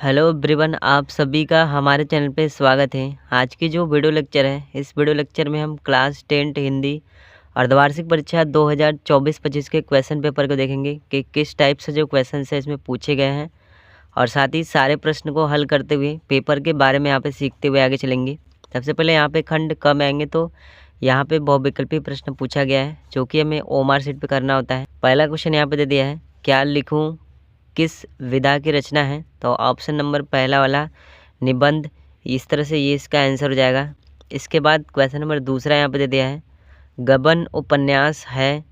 Hello everyone, आप सभी का हमारे चैनल पे स्वागत है। आज की जो वीडियो लेक्चर है, इस वीडियो लेक्चर में हम क्लास 10 हिंदी अर्धवार्षिक परीक्षा 2024-25 के क्वेश्चन पेपर को देखेंगे कि किस टाइप से जो क्वेश्चन है इसमें पूछे गए हैं, और साथ ही सारे प्रश्न को हल करते हुए पेपर के बारे में यहाँ पे सीखते हुए आगे चलेंगे। सबसे पहले यहाँ पे खंड कम आएंगे तो यहाँ पे बहुविकल्पी प्रश्न पूछा गया है, जो कि हमें ओएमआर शीट पे करना होता है। पहला क्वेश्चन यहाँ पे दे दिया है, क्या लिखूँ, किस विधा की रचना है। तो ऑप्शन नंबर पहला वाला निबंध, इस तरह से ये इसका आंसर हो जाएगा। इसके बाद क्वेश्चन नंबर दूसरा यहाँ पे दे दिया है, गबन उपन्यास है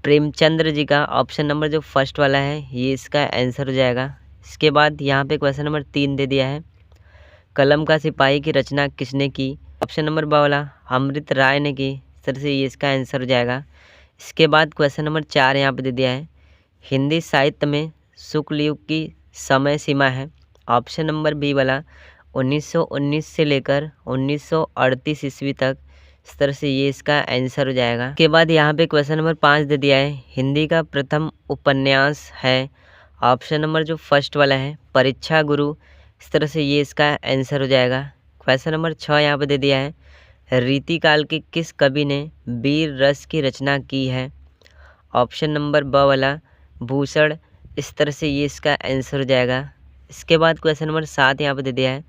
प्रेमचंद्र जी का। ऑप्शन नंबर जो फर्स्ट वाला है ये इसका आंसर हो जाएगा। इसके बाद यहाँ पे क्वेश्चन नंबर 3 दे दिया है, कलम का सिपाही की रचना किसने की। ऑप्शन नंबर वाला अमृत राय ने की। इस तरह से ये इसका आंसर हो जाएगा। इसके बाद क्वेश्चन नंबर 4 यहाँ पे दे दिया है, हिंदी साहित्य में शुक्ल युग की समय सीमा है। ऑप्शन नंबर बी वाला 1919 से लेकर 1938 ईस्वी तक। इस तरह से ये इसका आंसर हो जाएगा। के बाद यहाँ पे क्वेश्चन नंबर 5 दे दिया है, हिंदी का प्रथम उपन्यास है। ऑप्शन नंबर जो फर्स्ट वाला है परीक्षा गुरु। इस तरह से ये इसका आंसर हो जाएगा। क्वेश्चन नंबर 6 यहाँ पे दे दिया है, रीतिकाल के किस कवि ने वीर रस की रचना की है। ऑप्शन नंबर ब वाला भूषण। इस तरह से ये इसका आंसर हो जाएगा। इसके बाद क्वेश्चन नंबर 7 यहाँ पे दे दिया है,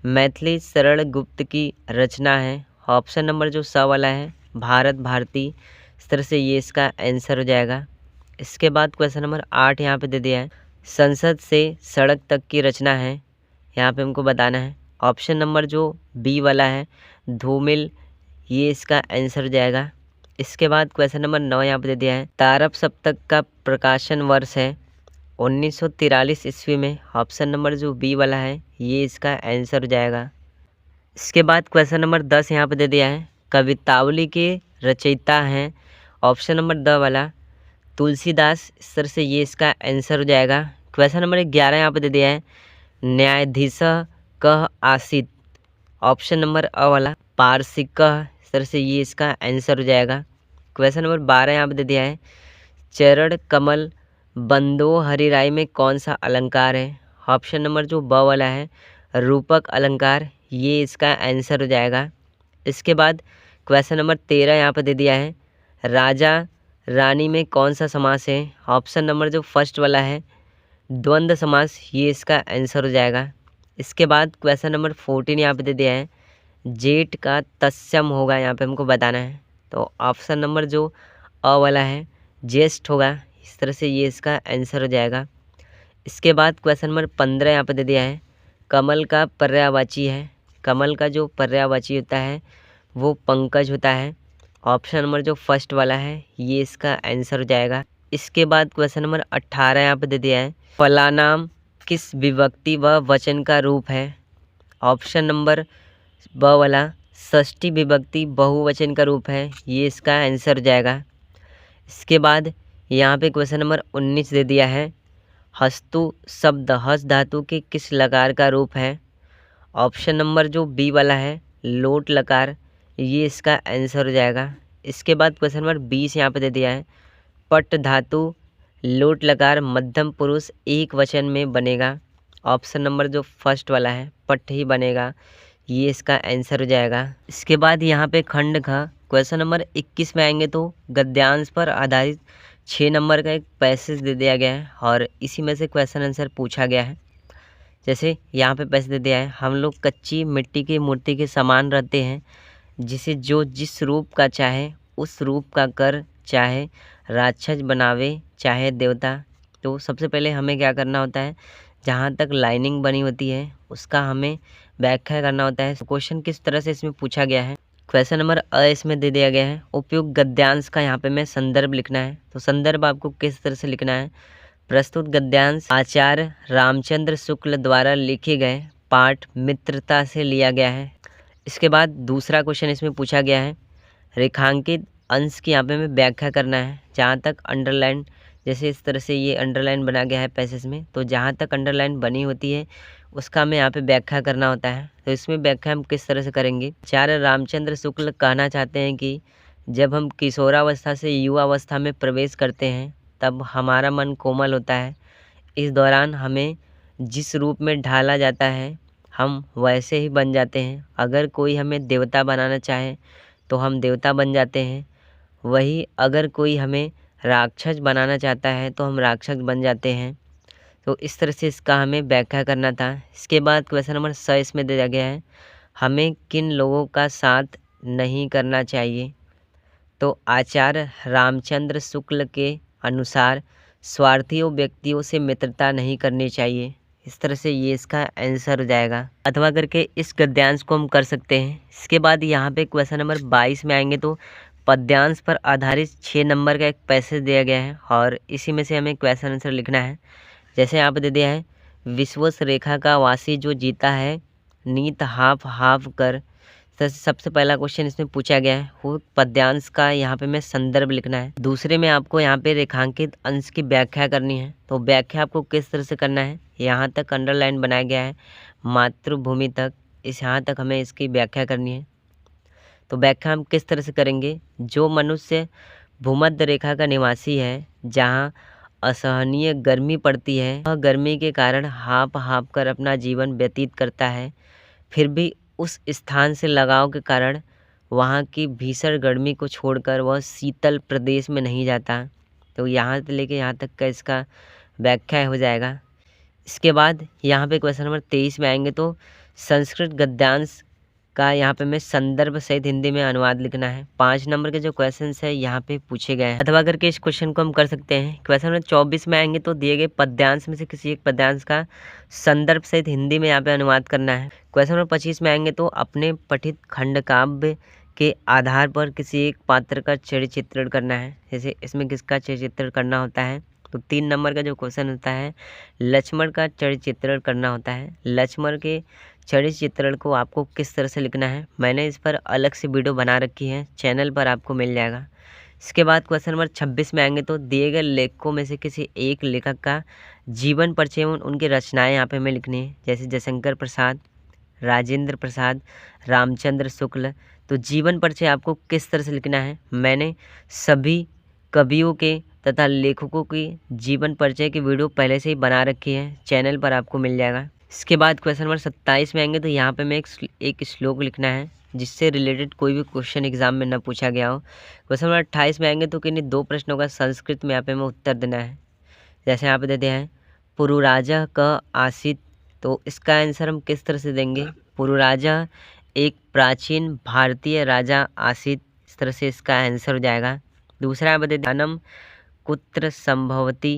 मैथिली शरण गुप्त की रचना है। ऑप्शन नंबर जो स वाला है भारत भारती। इस तरह से ये इसका आंसर हो जाएगा। इसके बाद क्वेश्चन नंबर 8 यहाँ पे दे दिया है, संसद से सड़क तक की रचना है। यहाँ पे हमको बताना है। ऑप्शन नंबर जो बी वाला है धूमिल, ये इसका आंसर हो जाएगा। इसके बाद क्वेश्चन नंबर 9 यहाँ पे दे दिया है, तारक सप्तक का प्रकाशन वर्ष है 1943 ईस्वी में। ऑप्शन नंबर जो बी वाला है ये इसका आंसर हो जाएगा। इसके बाद क्वेश्चन नंबर 10 यहाँ पे दे दिया है, कवितावली के रचयिता हैं। ऑप्शन नंबर द वाला तुलसीदास। इस तरह से ये इसका आंसर हो जाएगा। क्वेश्चन नंबर 11 यहाँ पे दे दिया है, न्यायाधीश कह आसित। ऑप्शन नंबर अ वाला पारसिक। इस तरह से ये इसका आंसर हो जाएगा। क्वेश्चन नंबर 12 यहाँ पे दे दिया है, चरण कमल बंदो हरिराई में कौन सा अलंकार है। ऑप्शन नंबर जो ब वाला है रूपक अलंकार, ये इसका आंसर हो जाएगा। इसके बाद क्वेश्चन नंबर 13 यहाँ पे दे दिया है, राजा रानी में कौन सा समास है। ऑप्शन नंबर जो फर्स्ट वाला है द्वंद्व समास, ये इसका आंसर हो जाएगा। इसके बाद क्वेश्चन नंबर 14 यहाँ पे दे दिया है, जेठ का तत्सम होगा, यहाँ पे हमको बताना है। तो ऑप्शन नंबर जो अ वाला है ज्येष्ठ होगा। इस तरह से ये इसका आंसर हो जाएगा। इसके बाद क्वेश्चन नंबर 15 यहाँ पे दे दिया है, कमल का पर्यायवाची है। कमल का जो पर्यायवाची होता है वो पंकज होता है। ऑप्शन नंबर जो फर्स्ट वाला है ये इसका आंसर हो जाएगा। इसके बाद क्वेश्चन नंबर 18 यहाँ पे दे दिया है, फलानाम किस विभक्ति व वचन का रूप है। ऑप्शन नंबर ब वाला षष्ठी विभक्ति बहुवचन का रूप है, ये इसका आंसर हो जाएगा। इसके बाद यहाँ पे क्वेश्चन नंबर 19 दे दिया है, हस्तु शब्द हस्त धातु के किस लकार का रूप है। ऑप्शन नंबर जो बी वाला है लोट लकार, ये इसका आंसर हो जाएगा। इसके बाद क्वेश्चन नंबर 20 यहाँ पे दे दिया है, पट धातु लोट लकार मध्यम पुरुष एक वचन में बनेगा। ऑप्शन नंबर जो फर्स्ट वाला है पट ही बनेगा, ये इसका आंसर हो जाएगा। इसके बाद यहाँ पे खंड का क्वेश्चन नंबर 21 में आएंगे तो गद्यांश पर आधारित 6 नंबर का एक पैसेज दे दिया गया है, और इसी में से क्वेश्चन आंसर पूछा गया है। जैसे यहाँ पे पैसेज दे दिया है, हम लोग कच्ची मिट्टी की मूर्ति के समान रहते हैं, जिसे जो जिस रूप का चाहे उस रूप का कर, चाहे राक्षस बनावे चाहे देवता। तो सबसे पहले हमें क्या करना होता है, जहाँ तक लाइनिंग बनी होती है उसका हमें व्याख्या करना होता है। क्वेश्चन किस तरह से इसमें पूछा गया है, क्वेश्चन नंबर अ इसमें दे दिया गया है, उपयुक्त गद्यांश का यहाँ पे मैं संदर्भ लिखना है। तो संदर्भ आपको किस तरह से लिखना है, प्रस्तुत गद्यांश आचार्य रामचंद्र शुक्ल द्वारा लिखे गए पाठ मित्रता से लिया गया है। इसके बाद दूसरा क्वेश्चन इसमें पूछा गया है, रेखांकित अंश की यहाँ पे हमें व्याख्या करना है। जहाँ तक अंडरलाइन, जैसे इस तरह से ये अंडरलाइन बना गया है पैसेज में, तो जहाँ तक अंडरलाइन बनी होती है उसका हमें यहाँ पे व्याख्या करना होता है। तो इसमें व्याख्या हम किस तरह से करेंगे, आचार्य रामचंद्र शुक्ल कहना चाहते हैं कि जब हम किशोरावस्था से युवावस्था में प्रवेश करते हैं तब हमारा मन कोमल होता है। इस दौरान हमें जिस रूप में ढाला जाता है हम वैसे ही बन जाते हैं। अगर कोई हमें देवता बनाना चाहे तो हम देवता बन जाते हैं, वही अगर कोई हमें राक्षस बनाना चाहता है तो हम राक्षस बन जाते हैं। तो इस तरह से इसका हमें व्याख्या करना था। इसके बाद क्वेश्चन नंबर 6 इसमें दिया गया है, हमें किन लोगों का साथ नहीं करना चाहिए। तो आचार्य रामचंद्र शुक्ल के अनुसार स्वार्थियों व्यक्तियों से मित्रता नहीं करनी चाहिए। इस तरह से ये इसका आंसर हो जाएगा। अथवा करके इस गद्यांश को हम कर सकते हैं। इसके बाद यहाँ पे क्वेश्चन नंबर 22 में आएंगे तो पद्यांश पर आधारित 6 नंबर का एक पैसेज दिया गया है और इसी में से हमें क्वेश्चन आंसर लिखना है। जैसे यहाँ पे दे दिया है, विश्वस रेखा का वासी जो जीता है नीत हाफ हाफ कर। तो सबसे पहला क्वेश्चन इसमें पूछा गया है वो पद्यांश का यहाँ पे मैं संदर्भ लिखना है। दूसरे में आपको यहाँ पे रेखांकित अंश की व्याख्या करनी है। तो व्याख्या आपको किस तरह से करना है, यहाँ तक अंडरलाइन बनाया गया है, मातृभूमि तक, इस यहाँ तक हमें इसकी व्याख्या करनी है। तो व्याख्या हम किस तरह से करेंगे, जो मनुष्य भूमध्य रेखा का निवासी है, जहाँ असहनीय गर्मी पड़ती है, वह गर्मी के कारण हाँप हाँप कर अपना जीवन व्यतीत करता है, फिर भी उस स्थान से लगाव के कारण वहाँ की भीषण गर्मी को छोड़कर वह शीतल प्रदेश में नहीं जाता। तो यहाँ से लेके यहाँ तक का इसका व्याख्या हो जाएगा। इसके बाद यहाँ पे क्वेश्चन नंबर 23 में आएंगे तो संस्कृत गद्यांश का यहाँ पे मैं संदर्भ सहित हिंदी में अनुवाद लिखना है। 5 नंबर के जो क्वेश्चंस है यहाँ पे पूछे गए हैं। अथवा करके इस क्वेश्चन को हम कर सकते हैं। क्वेश्चन नंबर 24 में आएंगे तो दिए गए पद्यांश में से किसी एक पद्यांश का संदर्भ सहित हिंदी में यहाँ पे अनुवाद करना है। क्वेश्चन नंबर 25 में आएंगे तो अपने पठित खंड काव्य के आधार पर किसी एक पात्र का चरित्र चित्रण करना है। जैसे इसमें किसका चरित्र चित्रण करना होता है, तो 3 नंबर का जो क्वेश्चन होता है लक्ष्मण का चरित्र चित्रण करना होता है। लक्ष्मण के चरित्र चित्रण को आपको किस तरह से लिखना है, मैंने इस पर अलग से वीडियो बना रखी है, चैनल पर आपको मिल जाएगा। इसके बाद क्वेश्चन नंबर 26 में आएंगे तो दिए गए लेखकों में से किसी एक लेखक का जीवन परिचय एवं उनकी रचनाएं यहाँ पे हमें लिखनी है। जैसे जयशंकर प्रसाद, राजेंद्र प्रसाद, रामचंद्र शुक्ल। तो जीवन परिचय आपको किस तरह से लिखना है, मैंने सभी कवियों के तथा लेखकों की जीवन परिचय की वीडियो पहले से ही बना रखी है, चैनल पर आपको मिल जाएगा। इसके बाद क्वेश्चन नंबर 27 में आएंगे तो यहाँ पे मैं एक श्लोक लिखना है जिससे रिलेटेड कोई भी क्वेश्चन एग्जाम में न पूछा गया हो। क्वेश्चन नंबर 28 में आएंगे तो किन्हीं 2 प्रश्नों का संस्कृत में यहाँ पे हमें उत्तर देना है। जैसे यहाँ पे देते हैं पुरुराजा क आसीत। तो इसका आंसर हम किस तरह से देंगे, पुरुराजा एक प्राचीन भारतीय राजा आसीत। इस तरह से इसका आंसर हो जाएगा। दूसरा यहाँ पे ज्ञानम कुत्र संभवती।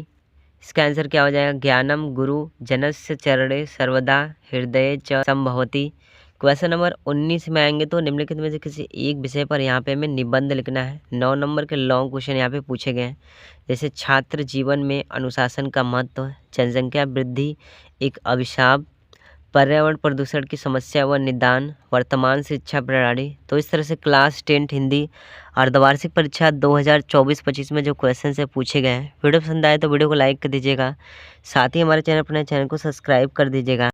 इसका आंसर क्या हो जाएगा, ज्ञानम गुरु जनस्य चरणे सर्वदा हृदय च संभवती। क्वेश्चन नंबर 19 में आएंगे तो निम्नलिखित में से किसी एक विषय पर यहाँ पे हमें निबंध लिखना है। 9 नंबर के लॉन्ग क्वेश्चन यहाँ पे पूछे गए हैं। जैसे छात्र जीवन में अनुशासन का महत्व, जनसंख्या वृद्धि एक अभिशाप, पर्यावरण प्रदूषण की समस्या व निदान, वर्तमान शिक्षा प्रणाली। तो इस तरह से क्लास 10 हिंदी अर्धवार्षिक परीक्षा 2024-25 में जो क्वेश्चन से पूछे गए हैं। वीडियो पसंद आए तो वीडियो को लाइक कर दीजिएगा, साथ ही हमारे चैनल को सब्सक्राइब कर दीजिएगा।